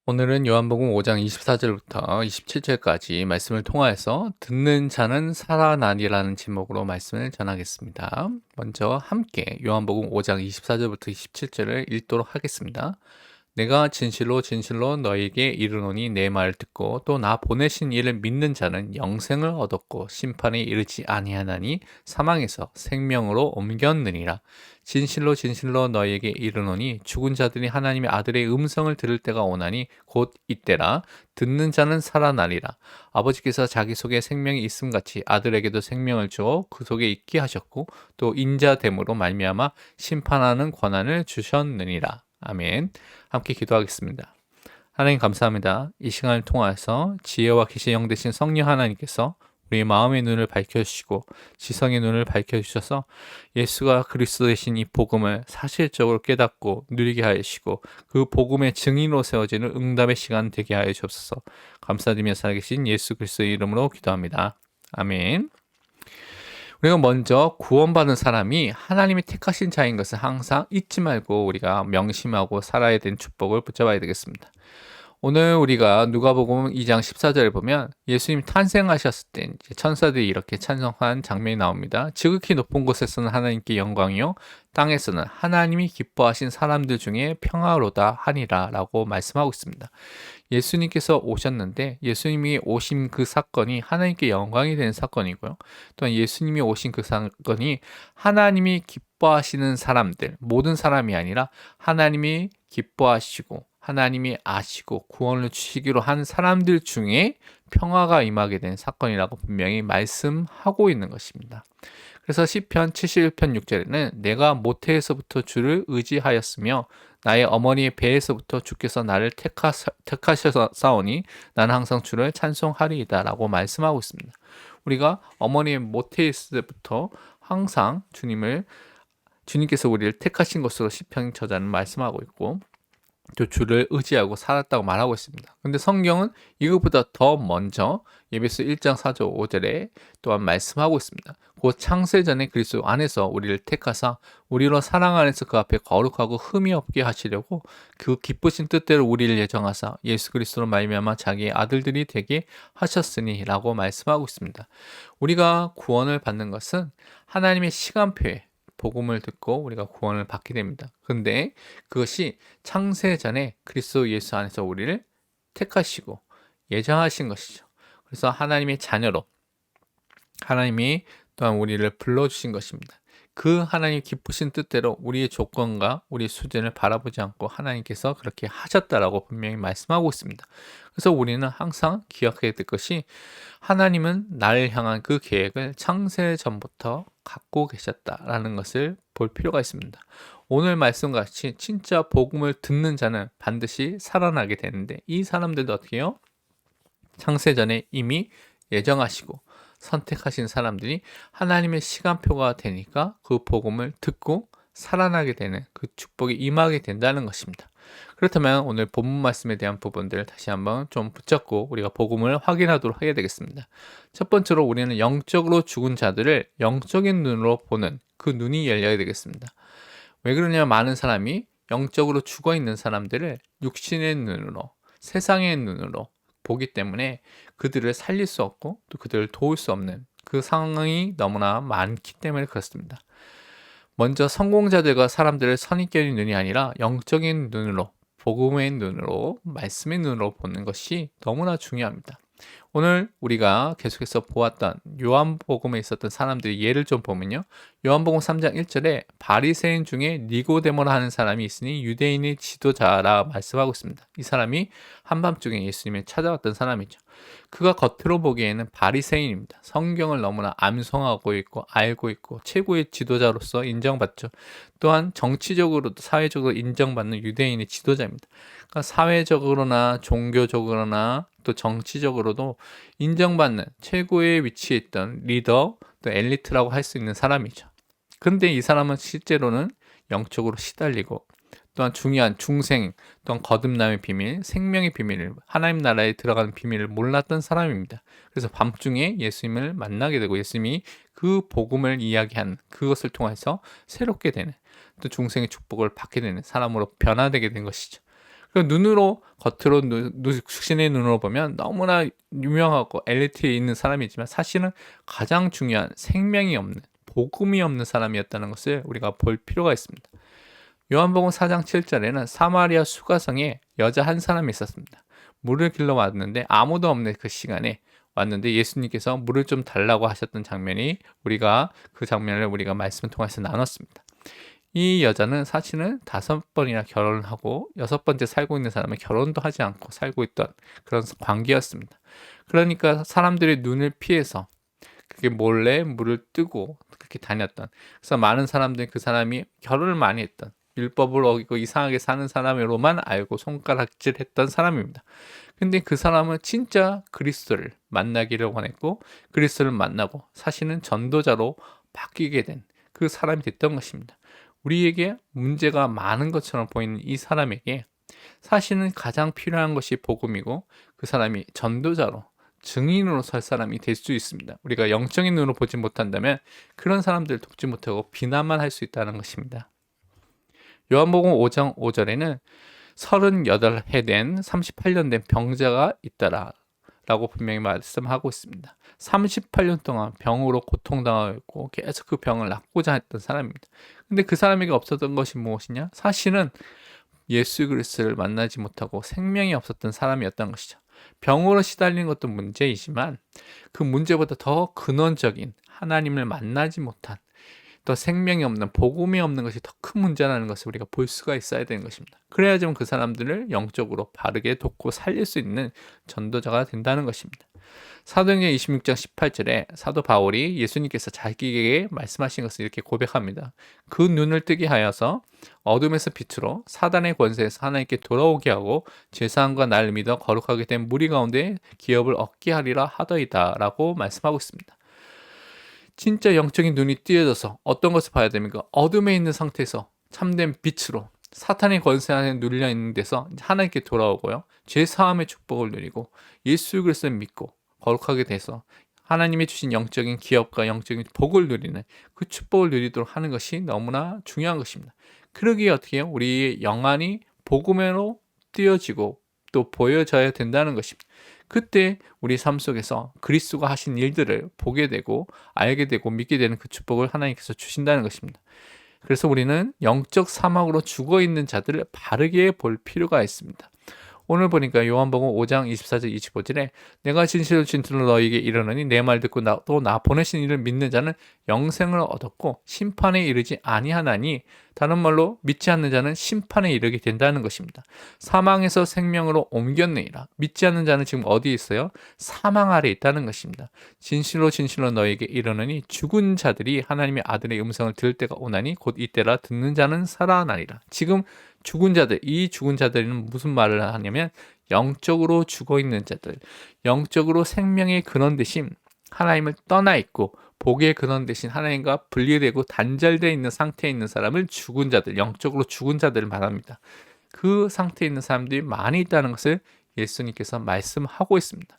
오늘은 요한복음 5장 24절부터 27절까지 말씀을 통하여서 듣는 자는 살아나리라는 제목으로 말씀을 전하겠습니다. 먼저 함께 요한복음 5장 24절부터 27절을 읽도록 하겠습니다. 내가 진실로 진실로 너에게 이르노니 내 말을 듣고 또 나 보내신 이를 믿는 자는 영생을 얻었고 심판에 이르지 아니하나니 사망에서 생명으로 옮겼느니라. 진실로 진실로 너에게 이르노니 죽은 자들이 하나님의 아들의 음성을 들을 때가 오나니 곧 이때라. 듣는 자는 살아나리라. 아버지께서 자기 속에 생명이 있음같이 아들에게도 생명을 주어 그 속에 있게 하셨고 또 인자됨으로 말미암아 심판하는 권한을 주셨느니라. 아멘. 함께 기도하겠습니다. 하나님 감사합니다. 이 시간을 통하여서 지혜와 계시의 영 되신 성령 하나님께서 우리의 마음의 눈을 밝혀주시고 지성의 눈을 밝혀주셔서 예수가 그리스도 되신 이 복음을 사실적으로 깨닫고 누리게 하시고 그 복음의 증인으로 세워지는 응답의 시간 되게 하여 주옵소서. 감사드리며 살아계신 예수 그리스도의 이름으로 기도합니다. 아멘. 우리가 먼저 구원받은 사람이 하나님이 택하신 자인 것을 항상 잊지 말고 우리가 명심하고 살아야 되는 축복을 붙잡아야 되겠습니다. 오늘 우리가 누가복음 2장 14절에 보면 예수님 탄생하셨을 때 이제 천사들이 이렇게 찬송한 장면이 나옵니다. 지극히 높은 곳에서는 하나님께 영광이요 땅에서는 하나님이 기뻐하신 사람들 중에 평화로다 하니라 라고 말씀하고 있습니다. 예수님께서 오셨는데 예수님이 오신 그 사건이 하나님께 영광이 되는 사건이고요. 또한 예수님이 오신 그 사건이 하나님이 기뻐하시는 사람들, 모든 사람이 아니라 하나님이 기뻐하시고 하나님이 아시고 구원을 주시기로 한 사람들 중에 평화가 임하게 된 사건이라고 분명히 말씀하고 있는 것입니다. 그래서 시편 71편 6절에는 내가 모태에서부터 주를 의지하였으며 나의 어머니의 배에서부터 주께서 나를 택하셨사오니 나는 항상 주를 찬송하리이다 라고 말씀하고 있습니다. 우리가 어머니의 모태에 있을 때부터 항상 주님께서 우리를 택하신 것으로 시편 저자는 말씀하고 있고 또 주를 의지하고 살았다고 말하고 있습니다. 근데 성경은 이것보다 더 먼저 예배서 1장 4절 5절에 또한 말씀하고 있습니다. 곧 창세전에 그리스도 안에서 우리를 택하사 우리로 사랑 안에서 그 앞에 거룩하고 흠이 없게 하시려고 그 기쁘신 뜻대로 우리를 예정하사 예수 그리스도로 말미암아 자기의 아들들이 되게 하셨으니 라고 말씀하고 있습니다. 우리가 구원을 받는 것은 하나님의 시간표에 복음을 듣고 우리가 구원을 받게 됩니다. 근데 그것이 창세전에 그리스도 예수 안에서 우리를 택하시고 예정하신 것이죠. 그래서 하나님의 자녀로 하나님이 또한 우리를 불러주신 것입니다. 그 하나님 기쁘신 뜻대로 우리의 조건과 우리의 수준을 바라보지 않고 하나님께서 그렇게 하셨다라고 분명히 말씀하고 있습니다. 그래서 우리는 항상 기억해야 될 것이 하나님은 나를 향한 그 계획을 창세 전부터 갖고 계셨다라는 것을 볼 필요가 있습니다. 오늘 말씀같이 진짜 복음을 듣는 자는 반드시 살아나게 되는데 이 사람들도 어떻게 해요? 창세전에 이미 예정하시고 선택하신 사람들이 하나님의 시간표가 되니까 그 복음을 듣고 살아나게 되는 그 축복이 임하게 된다는 것입니다. 그렇다면 오늘 본문 말씀에 대한 부분들을 다시 한번 좀 붙잡고 우리가 복음을 확인하도록 해야 되겠습니다. 첫 번째로 우리는 영적으로 죽은 자들을 영적인 눈으로 보는 그 눈이 열려야 되겠습니다. 왜 그러냐면 많은 사람이 영적으로 죽어 있는 사람들을 육신의 눈으로, 세상의 눈으로 보기 때문에 그들을 살릴 수 없고 또 그들을 도울 수 없는 그 상황이 너무나 많기 때문에 그렇습니다. 먼저 성공자들과 사람들을 선입견의 눈이 아니라 영적인 눈으로, 복음의 눈으로, 말씀의 눈으로 보는 것이 너무나 중요합니다. 오늘 우리가 계속해서 보았던 요한복음에 있었던 사람들의 예를 좀 보면요. 요한복음 3장 1절에 바리새인 중에 니고데모라 하는 사람이 있으니 유대인의 지도자라 말씀하고 있습니다. 이 사람이 한밤중에 예수님을 찾아왔던 사람이죠. 그가 겉으로 보기에는 바리새인입니다. 성경을 너무나 암송하고 있고 알고 있고 최고의 지도자로서 인정받죠. 또한 정치적으로도 사회적으로 인정받는 유대인의 지도자입니다. 그러니까 사회적으로나 종교적으로나 또 정치적으로도 인정받는 최고의 위치에 있던 리더, 또 엘리트라고 할 수 있는 사람이죠. 근데 이 사람은 실제로는 영적으로 시달리고 또한 중요한 중생, 또한 거듭남의 비밀, 생명의 비밀을 하나님 나라에 들어가는 비밀을 몰랐던 사람입니다. 그래서 밤중에 예수님을 만나게 되고 예수님이 그 복음을 이야기한 그것을 통해서 새롭게 되는 또 중생의 축복을 받게 되는 사람으로 변화되게 된 것이죠. 그 눈으로 겉으로 육신의 눈으로 보면 너무나 유명하고 엘리트에 있는 사람이지만 사실은 가장 중요한 생명이 없는 복음이 없는 사람이었다는 것을 우리가 볼 필요가 있습니다. 요한복음 4장 7절에는 사마리아 수가성에 여자 한 사람이 있었습니다. 물을 길러 왔는데 아무도 없는 그 시간에 왔는데 예수님께서 물을 좀 달라고 하셨던 장면이 그 장면을 우리가 말씀을 통해서 나눴습니다. 이 여자는 사실은 5번이나 결혼을 하고 6번째 살고 있는 사람은 결혼도 하지 않고 살고 있던 그런 관계였습니다. 그러니까 사람들의 눈을 피해서 그게 몰래 물을 뜨고 그렇게 다녔던, 그래서 많은 사람들이 그 사람이 결혼을 많이 했던, 율법을 어기고 이상하게 사는 사람으로만 알고 손가락질했던 사람입니다. 근데 그 사람은 진짜 그리스도를 만나기를 원했고 그리스도를 만나고 사실은 전도자로 바뀌게 된 그 사람이 됐던 것입니다. 우리에게 문제가 많은 것처럼 보이는 이 사람에게 사실은 가장 필요한 것이 복음이고 그 사람이 전도자로 증인으로 설 사람이 될 수 있습니다. 우리가 영적인 눈으로 보지 못한다면 그런 사람들을 돕지 못하고 비난만 할 수 있다는 것입니다. 요한복음 5장 5절에는 38해 된 38년 된 병자가 있더라 라고 분명히 말씀하고 있습니다. 38년 동안 병으로 고통당하고 있고 계속 그 병을 낫고자 했던 사람입니다. 근데 그 사람에게 없었던 것이 무엇이냐? 사실은 예수 그리스도를 만나지 못하고 생명이 없었던 사람이었던 것이죠. 병으로 시달리는 것도 문제이지만 그 문제보다 더 근원적인 하나님을 만나지 못한, 또 생명이 없는, 복음이 없는 것이 더 큰 문제라는 것을 우리가 볼 수가 있어야 되는 것입니다. 그래야지만 그 사람들을 영적으로 바르게 돕고 살릴 수 있는 전도자가 된다는 것입니다. 사도행전 26장 18절에 사도 바울이 예수님께서 자기에게 말씀하신 것을 이렇게 고백합니다. 그 눈을 뜨게 하여서 어둠에서 빛으로 사단의 권세에서 하나님께 돌아오게 하고 죄사함과 나를 믿어 거룩하게 된 무리 가운데 기업을 얻게 하리라 하더이다 라고 말씀하고 있습니다. 진짜 영적인 눈이 띄어져서 어떤 것을 봐야 됩니까? 어둠에 있는 상태에서 참된 빛으로 사탄의 권세 안에 눌려 있는 데서 하나님께 돌아오고요. 죄 사함의 축복을 누리고 예수 그리스도를 믿고 거룩하게 돼서 하나님이 주신 영적인 기업과 영적인 복을 누리는 그 축복을 누리도록 하는 것이 너무나 중요한 것입니다. 그러기에 어떻게 해요? 우리의 영안이 복음으로 띄어지고 또 보여져야 된다는 것입니다. 그때 우리 삶 속에서 그리스도가 하신 일들을 보게 되고 알게 되고 믿게 되는 그 축복을 하나님께서 주신다는 것입니다. 그래서 우리는 영적 사막으로 죽어있는 자들을 바르게 볼 필요가 있습니다. 오늘 보니까 요한복음 5장 24절 25절에 내가 진실로 너희에게 이르노니 내 말 듣고 또 나 보내신 이를 믿는 자는 영생을 얻었고 심판에 이르지 아니하나니, 다른 말로 믿지 않는 자는 심판에 이르게 된다는 것입니다. 사망에서 생명으로 옮겼느니라. 믿지 않는 자는 지금 어디에 있어요? 사망 아래 있다는 것입니다. 진실로 너희에게 이르노니 죽은 자들이 하나님의 아들의 음성을 들을 때가 오나니 곧 이때라. 듣는 자는 살아나리라. 지금 죽은 자들, 이 죽은 자들은 무슨 말을 하냐면 영적으로 죽어있는 자들, 영적으로 생명의 근원 대신 하나님을 떠나 있고 복의 근원 대신 하나님과 분리되고 단절되어 있는 상태에 있는 사람을 죽은 자들, 영적으로 죽은 자들을 말합니다. 그 상태에 있는 사람들이 많이 있다는 것을 예수님께서 말씀하고 있습니다.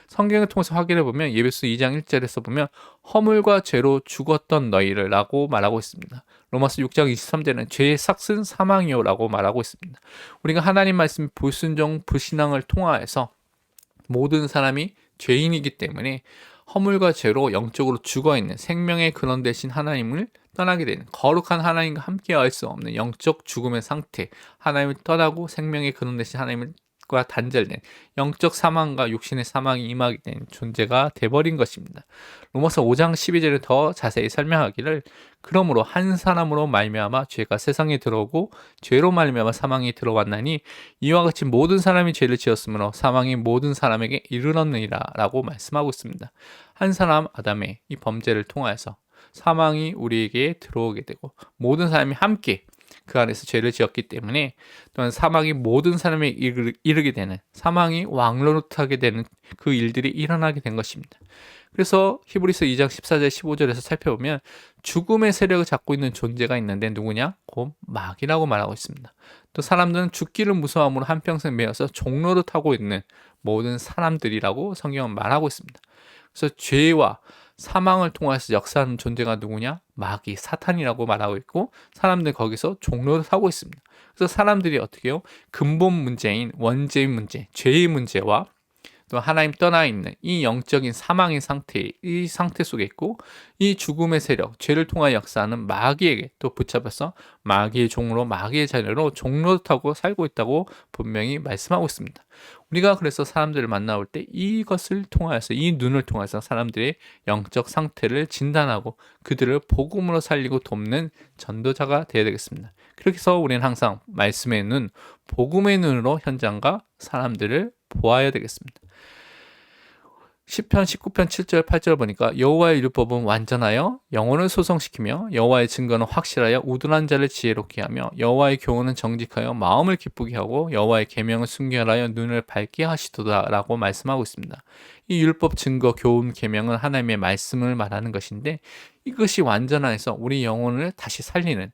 성경을 통해서 확인해 보면 예배소 2장 1절에서 보면 허물과 죄로 죽었던 너희를 라고 말하고 있습니다. 로마서 6장 23절에는 죄의 삭은 사망이요 라고 말하고 있습니다. 우리가 하나님 말씀 불순종, 불신앙을 통하여서 모든 사람이 죄인이기 때문에 허물과 죄로 영적으로 죽어있는 생명의 근원 대신 하나님을 떠나게 되는, 거룩한 하나님과 함께 할 수 없는 영적 죽음의 상태, 하나님을 떠나고 생명의 근원 대신 하나님을 과 단절된 영적 사망과 육신의 사망이 임하게 된 존재가 돼버린 것입니다. 로마서 5장 12절에 더 자세히 설명하기를 그러므로 한 사람으로 말미암아 죄가 세상에 들어오고 죄로 말미암아 사망이 들어왔나니 이와 같이 모든 사람이 죄를 지었으므로 사망이 모든 사람에게 이르렀느니라 라고 말씀하고 있습니다. 한 사람 아담의 이 범죄를 통하여서 사망이 우리에게 들어오게 되고 모든 사람이 함께 그 안에서 죄를 지었기 때문에 또한 사망이 모든 사람에 이르게 되는, 사망이 왕노릇하게 되는 그 일들이 일어나게 된 것입니다. 그래서 히브리서 2장 14절 15절에서 살펴보면 죽음의 세력을 잡고 있는 존재가 있는데 누구냐? 곧 마귀라고 말하고 있습니다. 또 사람들은 죽기를 무서워함으로 한평생 매여서 종노릇하고 있는 모든 사람들이라고 성경은 말하고 있습니다. 그래서 죄와 사망을 통해서 역사하는 존재가 누구냐? 마귀, 사탄이라고 말하고 있고 사람들 거기서 종로를 하고 있습니다. 그래서 사람들이 어떻게 해요? 근본 문제인 원죄의 문제, 죄의 문제와 또 하나님 떠나 있는 이 영적인 사망의 상태, 이 상태 속에 있고 이 죽음의 세력, 죄를 통하여 역사하는 마귀에게 또 붙잡혀서 마귀의 종으로 마귀의 자녀로 종로타고 살고 있다고 분명히 말씀하고 있습니다. 우리가 그래서 사람들을 만나올 때 이것을 통하여서 이 눈을 통해서 사람들의 영적 상태를 진단하고 그들을 복음으로 살리고 돕는 전도자가 되어야 되겠습니다. 그렇게 해서 우리는 항상 말씀의 눈, 복음의 눈으로 현장과 사람들을 보아야 되겠습니다. 시편 19편 7절 8절 보니까 여호와의 율법은 완전하여 영혼을 소성시키며 여호와의 증거는 확실하여 우둔한 자를 지혜롭게 하며 여호와의 교훈은 정직하여 마음을 기쁘게 하고 여호와의 계명을 순결하여 눈을 밝게 하시도다라고 말씀하고 있습니다. 이 율법 증거 교훈 계명은 하나님의 말씀을 말하는 것인데 이것이 완전해서 우리 영혼을 다시 살리는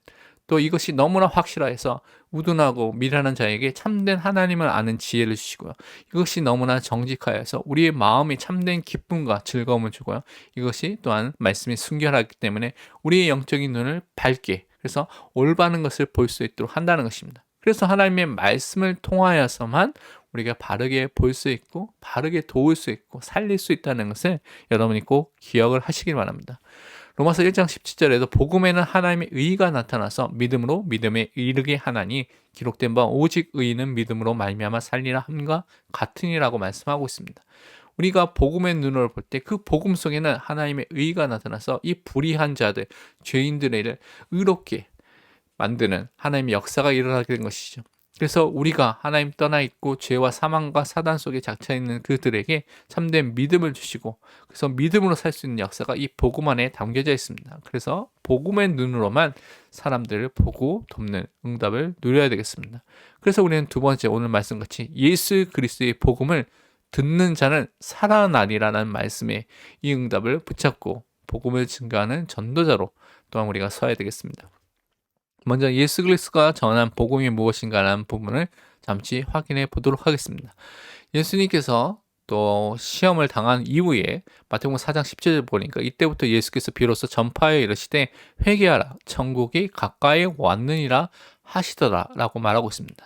또 이것이 너무나 확실해서 우둔하고 미련한 자에게 참된 하나님을 아는 지혜를 주시고요. 이것이 너무나 정직하여서 우리의 마음이 참된 기쁨과 즐거움을 주고요. 이것이 또한 말씀이 순결하기 때문에 우리의 영적인 눈을 밝게 그래서 올바른 것을 볼 수 있도록 한다는 것입니다. 그래서 하나님의 말씀을 통하여서만 우리가 바르게 볼 수 있고 바르게 도울 수 있고 살릴 수 있다는 것을 여러분이 꼭 기억을 하시길 바랍니다. 로마서 1장 17절에도 복음에는 하나님의 의가 나타나서 믿음으로 믿음에 이르게 하나니 기록된 바 오직 의인은 믿음으로 말미암아 살리라 함과 같으니라고 말씀하고 있습니다. 우리가 복음의 눈으로 볼 때 그 복음 속에는 하나님의 의가 나타나서 이 불의한 자들, 죄인들을 의롭게 만드는 하나님의 역사가 일어나게 된 것이죠. 그래서 우리가 하나님 떠나 있고 죄와 사망과 사단 속에 갇혀 있는 그들에게 참된 믿음을 주시고 그래서 믿음으로 살 수 있는 역사가 이 복음 안에 담겨져 있습니다. 그래서 복음의 눈으로만 사람들을 보고 돕는 응답을 누려야 되겠습니다. 그래서 우리는 두 번째 오늘 말씀같이 예수 그리스도의 복음을 듣는 자는 살아나리라는 말씀에 이 응답을 붙잡고 복음을 증거하는 전도자로 또한 우리가 서야 되겠습니다. 먼저 예수 그리스도가 전한 복음이 무엇인가라는 부분을 잠시 확인해 보도록 하겠습니다. 예수님께서 또 시험을 당한 이후에 마태복음 4장 10절 보니까 이때부터 예수께서 비로소 전파하여 이르시되 회개하라 천국이 가까이 왔느니라 하시더라 라고 말하고 있습니다.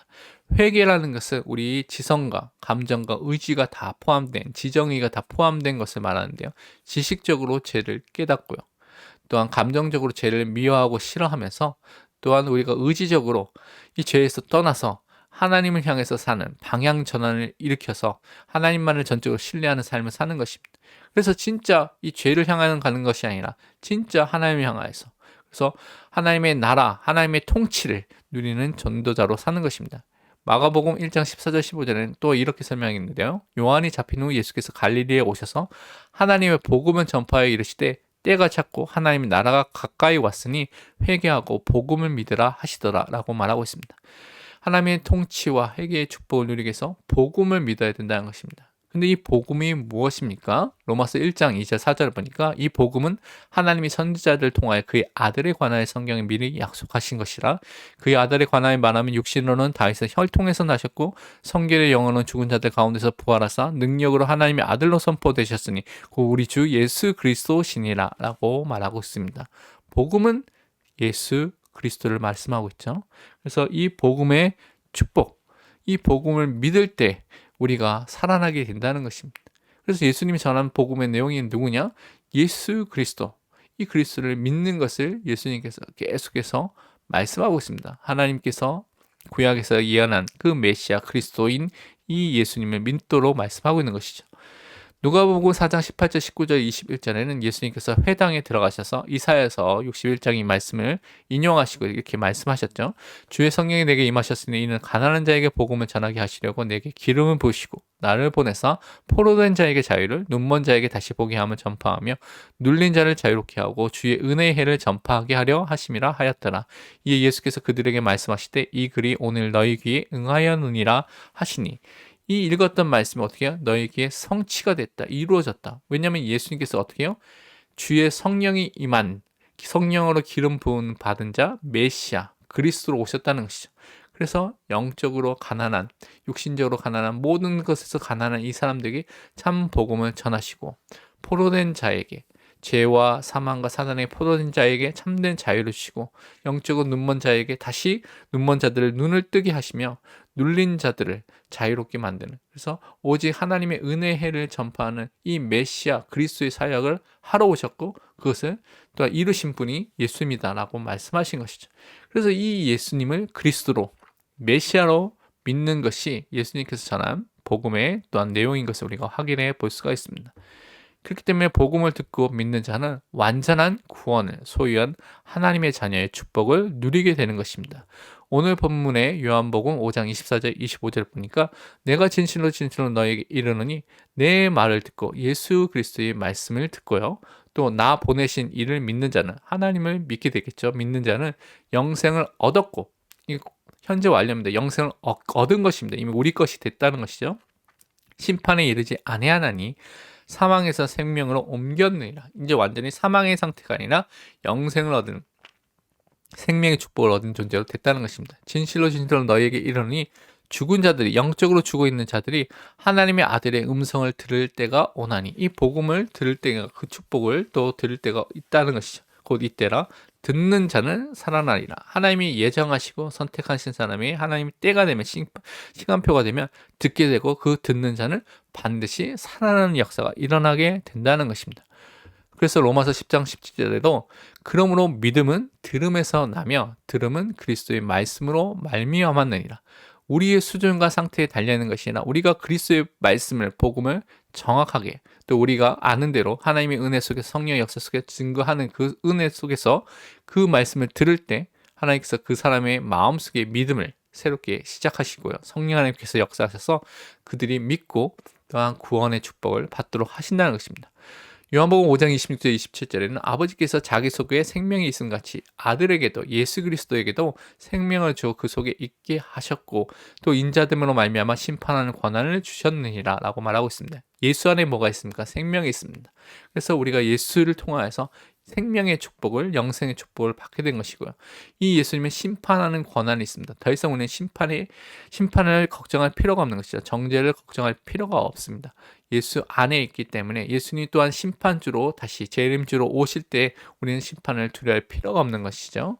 회개라는 것은 우리 지성과 감정과 의지가 다 포함된 지정의가 다 포함된 것을 말하는데요. 지식적으로 죄를 깨닫고요. 또한 감정적으로 죄를 미워하고 싫어하면서 또한 우리가 의지적으로 이 죄에서 떠나서 하나님을 향해서 사는 방향 전환을 일으켜서 하나님만을 전적으로 신뢰하는 삶을 사는 것입니다. 그래서 진짜 이 죄를 향하는 가는 것이 아니라 진짜 하나님을 향하여서 그래서 하나님의 나라, 하나님의 통치를 누리는 전도자로 사는 것입니다. 마가복음 1장 14절 15절에는 또 이렇게 설명했는데요. 요한이 잡힌 후 예수께서 갈릴리에 오셔서 하나님의 복음을 전파하여 이르시되 때가 찼고 하나님의 나라가 가까이 왔으니 회개하고 복음을 믿으라 하시더라 라고 말하고 있습니다. 하나님의 통치와 회개의 축복을 누리기 위해서 복음을 믿어야 된다는 것입니다. 근데 이 복음이 무엇입니까? 로마서 1장 2절 4절을 보니까 이 복음은 하나님이 선지자들을 통하여 그의 아들에 관하여 성경에 미리 약속하신 것이라 그의 아들에 관하여 말하면 육신으로는 다윗의 혈통에서 나셨고 성결의 영혼은 죽은 자들 가운데서 부활하사 능력으로 하나님의 아들로 선포되셨으니 그 우리 주 예수 그리스도시니라 라고 말하고 있습니다. 복음은 예수 그리스도를 말씀하고 있죠. 그래서 이 복음의 축복, 이 복음을 믿을 때 우리가 살아나게 된다는 것입니다. 그래서 예수님이 전한 복음의 내용이 누구냐? 예수 그리스도. 이 그리스도를 믿는 것을 예수님께서 계속해서 말씀하고 있습니다. 하나님께서 구약에서 예언한 그 메시아 그리스도인 이 예수님을 믿도록 말씀하고 있는 것이죠. 누가복음 4장 18절 19절 21절에는 예수님께서 회당에 들어가셔서 이사야서 61장의 말씀을 인용하시고 이렇게 말씀하셨죠. 주의 성령이 내게 임하셨으니 이는 가난한 자에게 복음을 전하게 하시려고 내게 기름을 부으시고 나를 보내사 포로된 자에게 자유를 눈먼 자에게 다시 보게 함을 전파하며 눌린 자를 자유롭게 하고 주의 은혜의 해를 전파하게 하려 하심이라 하였더라. 이에 예수께서 그들에게 말씀하시되 이 글이 오늘 너희 귀에 응하였느니라 하시니 이 읽었던 말씀이 어떻게 해요? 너에게 성취가 됐다. 이루어졌다. 왜냐하면 예수님께서 어떻게 해요? 주의 성령이 임한 성령으로 기름 부은 받은 자 메시아 그리스도로 오셨다는 것이죠. 그래서 영적으로 가난한 육신적으로 가난한 모든 것에서 가난한 이 사람들에게 참 복음을 전하시고 포로된 자에게 죄와 사망과 사단의 포로된 자에게 참된 자유를 주시고 영적으로 눈먼 자에게 다시 눈먼 자들을 눈을 뜨게 하시며 눌린 자들을 자유롭게 만드는, 그래서 오직 하나님의 은혜의 해를 전파하는 이 메시아 그리스도의 사역을 하러 오셨고 그것을 또한 이루신 분이 예수입니다라고 말씀하신 것이죠. 그래서 이 예수님을 그리스도로 메시아로 믿는 것이 예수님께서 전한 복음의 또한 내용인 것을 우리가 확인해 볼 수가 있습니다. 그렇기 때문에 복음을 듣고 믿는 자는 완전한 구원을 소유한 하나님의 자녀의 축복을 누리게 되는 것입니다. 오늘 본문의 요한복음 5장 24절 25절 보니까 내가 진실로 진실로 너에게 이르노니 내 말을 듣고 예수 그리스도의 말씀을 듣고요. 또 나 보내신 이를 믿는 자는, 하나님을 믿게 되겠죠. 믿는 자는 영생을 얻었고, 현재 완료입니다. 영생을 얻은 것입니다. 이미 우리 것이 됐다는 것이죠. 심판에 이르지 아니하나니 사망에서 생명으로 옮겼느니라. 이제 완전히 사망의 상태가 아니라 영생을 얻은, 생명의 축복을 얻은 존재로 됐다는 것입니다. 진실로 진실로 너희에게 이르노니 죽은 자들이, 영적으로 죽어 있는 자들이 하나님의 아들의 음성을 들을 때가 오나니, 이 복음을 들을 때가, 그 축복을 또 들을 때가 있다는 것이죠. 곧 이때라. 듣는 자는 살아나리라. 하나님이 예정하시고 선택하신 사람이 하나님이 때가 되면, 시간표가 되면 듣게 되고, 그 듣는 자는 반드시 살아나는 역사가 일어나게 된다는 것입니다. 그래서 로마서 10장 17절에도 그러므로 믿음은 들음에서 나며 들음은 그리스도의 말씀으로 말미암았느니라. 우리의 수준과 상태에 달려있는 것이 아니라 우리가 그리스도의 말씀을, 복음을 정확하게, 또 우리가 아는 대로 하나님의 은혜 속에서, 성령의 역사 속에 증거하는 그 은혜 속에서 그 말씀을 들을 때 하나님께서 그 사람의 마음속에 믿음을 새롭게 시작하시고요. 성령 하나님께서 역사하셔서 그들이 믿고 또한 구원의 축복을 받도록 하신다는 것입니다. 요한복음 5장 26절 27절에는 아버지께서 자기 속에 생명이 있음 같이 아들에게도, 예수 그리스도에게도 생명을 주어 그 속에 있게 하셨고 또 인자됨으로 말미암아 심판하는 권한을 주셨느니라 라고 말하고 있습니다. 예수 안에 뭐가 있습니까? 생명이 있습니다. 그래서 우리가 예수를 통하여서 생명의 축복을, 영생의 축복을 받게 된 것이고요. 이 예수님은 심판하는 권한이 있습니다. 더 이상 우리는 심판을 걱정할 필요가 없는 것이죠. 정죄를 걱정할 필요가 없습니다. 예수 안에 있기 때문에 예수님 또한 심판주로, 다시 재림주로 오실 때 우리는 심판을 두려워할 필요가 없는 것이죠.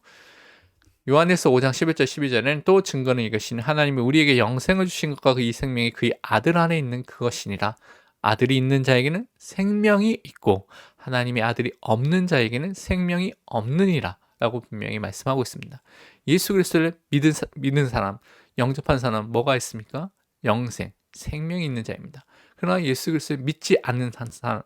요한에서 5장 11절 12절에는 또 증거는 이것이니 하나님이 우리에게 영생을 주신 것과 그 이 생명이 그의 아들 안에 있는 그것이니라. 아들이 있는 자에게는 생명이 있고 하나님의 아들이 없는 자에게는 생명이 없느니라 라고 분명히 말씀하고 있습니다. 예수 그리스도를 믿는 사람, 영접한 사람 뭐가 있습니까? 영생, 생명이 있는 자입니다. 그러나 예수 그리스도를 믿지 않는 사람,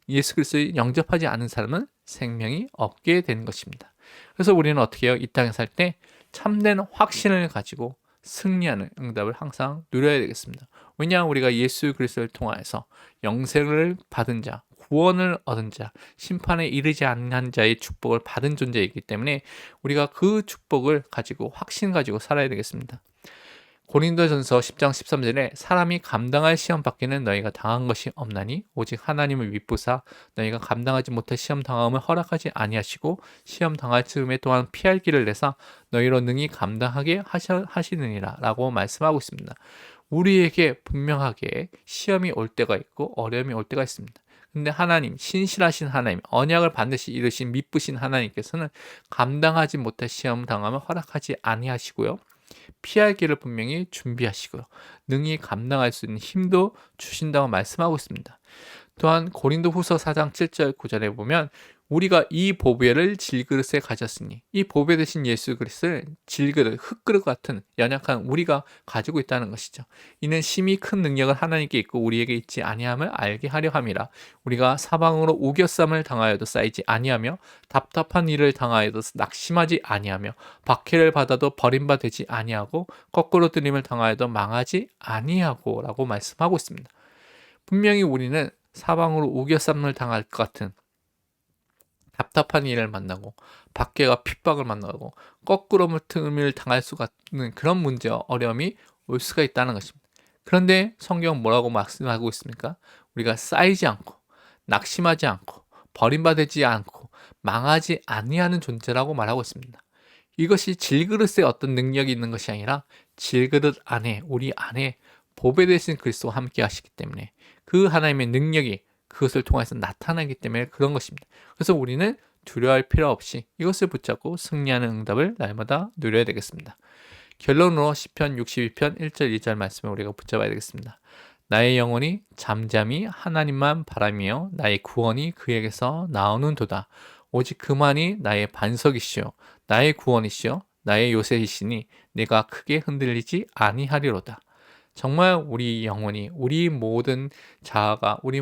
예수 그리스도를 영접하지 않는 사람은 생명이 없게 되는 것입니다. 그래서 우리는 어떻게 해요? 이 땅에 살 때 참된 확신을 가지고 승리하는 응답을 항상 누려야 되겠습니다. 왜냐하면 우리가 예수 그리스도를 통하여서 영생을 받은 자, 구원을 얻은 자, 심판에 이르지 않는 자의 축복을 받은 존재이기 때문에 우리가 그 축복을 가지고, 확신 가지고 살아야 되겠습니다. 고린도전서 10장 13절에 사람이 감당할 시험 받기는 너희가 당한 것이 없나니 오직 하나님을 믿부사 너희가 감당하지 못할 시험 당함을 허락하지 아니하시고 시험 당할 즈음에 또한 피할 길을 내사 너희로 능히 감당하게 하시느니라 라고 말씀하고 있습니다. 우리에게 분명하게 시험이 올 때가 있고 어려움이 올 때가 있습니다. 근데 하나님, 신실하신 하나님, 언약을 반드시 이루신 믿부신 하나님께서는 감당하지 못할 시험 당함을 허락하지 아니하시고요. 피할 길을 분명히 준비하시고요. 능히 감당할 수 있는 힘도 주신다고 말씀하고 있습니다. 또한 고린도후서 4장 7절 9절에 보면 우리가 이 보배를 질그릇에 가졌으니, 이 보배 대신 예수 그리스도를 질그릇, 흙그릇 같은 연약한 우리가 가지고 있다는 것이죠. 이는 심히 큰 능력을 하나님께 있고 우리에게 있지 아니함을 알게 하려 함이라. 우리가 사방으로 우겨쌈을 당하여도 쌓이지 아니하며 답답한 일을 당하여도 낙심하지 아니하며 박해를 받아도 버림바 되지 아니하고 거꾸로 들림을 당하여도 망하지 아니하고 라고 말씀하고 있습니다. 분명히 우리는 사방으로 우겨쌈을 당할 것 같은 답답한 일을 만나고 박해가 핍박을 만나고 거꾸로 틈을 당할 수가 있는 그런 문제와 어려움이 올 수가 있다는 것입니다. 그런데 성경은 뭐라고 말씀하고 있습니까? 우리가 쌓이지 않고 낙심하지 않고 버림받지 않고 망하지 아니하는 존재라고 말하고 있습니다. 이것이 질그릇에 어떤 능력이 있는 것이 아니라 질그릇 안에, 우리 안에 보배 되신 그리스도와 함께 하시기 때문에 그 하나님의 능력이, 그것을 통해서 나타나기 때문에 그런 것입니다. 그래서 우리는 두려워할 필요 없이 이것을 붙잡고 승리하는 응답을 날마다 누려야 되겠습니다. 결론으로 시편 62편 1절 2절 말씀을 우리가 붙잡아야 되겠습니다. 나의 영혼이 잠잠히 하나님만 바라며 나의 구원이 그에게서 나오는도다. 오직 그만이 나의 반석이시요 나의 구원이시요 나의 요새이시니 내가 크게 흔들리지 아니하리로다. 정말 우리 영혼이, 우리 모든 자아가, 우리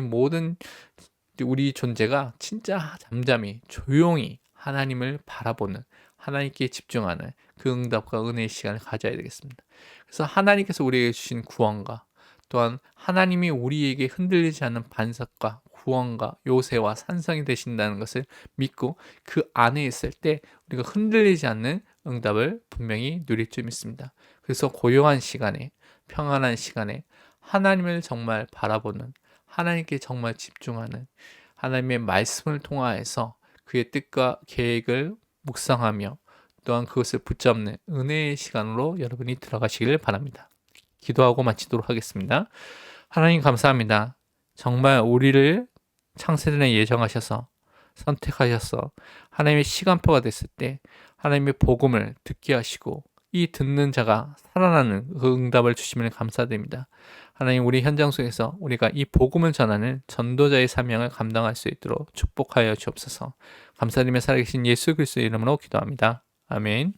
존재가 진짜 잠잠히 조용히 하나님을 바라보는, 하나님께 집중하는 그 응답과 은혜의 시간을 가져야 되겠습니다. 그래서 하나님께서 우리에게 주신 구원과 또한 하나님이 우리에게 흔들리지 않는 반석과 구원과 요새와 산성이 되신다는 것을 믿고 그 안에 있을 때 우리가 흔들리지 않는 응답을 분명히 누릴 줄 믿습니다. 그래서 고요한 시간에, 평안한 시간에 하나님을 정말 바라보는, 하나님께 정말 집중하는, 하나님의 말씀을 통하여서 그의 뜻과 계획을 묵상하며 또한 그것을 붙잡는 은혜의 시간으로 여러분이 들어가시길 바랍니다. 기도하고 마치도록 하겠습니다. 하나님 감사합니다. 정말 우리를 창세전에 예정하셔서 선택하셔서 하나님의 시간표가 됐을 때 하나님의 복음을 듣게 하시고 이 듣는 자가 살아나는 그 응답을 주시면 감사드립니다. 하나님, 우리 현장 속에서 우리가 이 복음을 전하는 전도자의 사명을 감당할 수 있도록 축복하여 주옵소서. 감사드리며 살아계신 예수 그리스도의 이름으로 기도합니다. 아멘.